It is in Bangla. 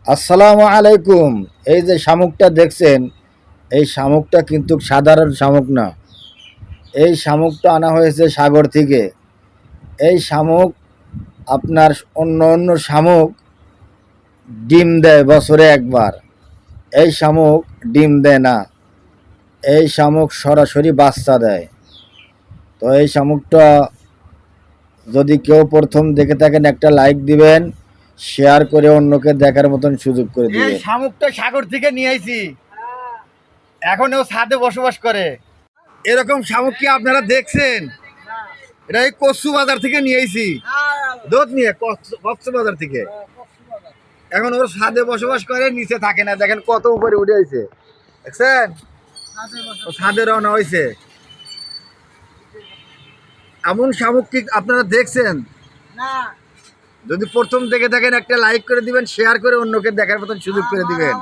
আসসালামু আলাইকুম। এই যে শামুকটা দেখছেন, এই শামুকটা কিন্তু সাধারণ শামুক না। এই শামুকটা আনা হয়েছে সাগর থেকে। এই শামুক আপনার অন্য অন্য শামুক ডিম দেয় বছরে একবার। এই শামুক ডিম দেয় না। এই শামুক সরাসরি বাচ্চা দেয়। তো এই শামুকটা যদি কেউ প্রথম দেখে থাকেন, একটা লাইক দিবেন, শেয়ার করে অন্যকে দেখার মতন সুযোগ করে এই দিবেন। শামুকটা সাগর থেকে নিয়ে আইছি, এখন ও ছাদে বসবাস করে। এরকম শামুক কি আপনারা দেখছেন? এটা এই কচু বাজার থেকে নিয়ে আইছি, দুধ নিয়ে কক্সবাজার থেকে। এখন ওর ছাদে বসবাস করে, নিচে থাকে না। দেখেন কত উপরে উঠে আইছে, দেখছেন? ও ছাদে রওনা হয়েছে। এমন শামুক কি আপনারা দেখছেন? যদি প্রথম দেখে থাকেন, একটা লাইক করে দিবেন, শেয়ার করে অন্যকে দেখার মতন সুযোগ করে দিবেন।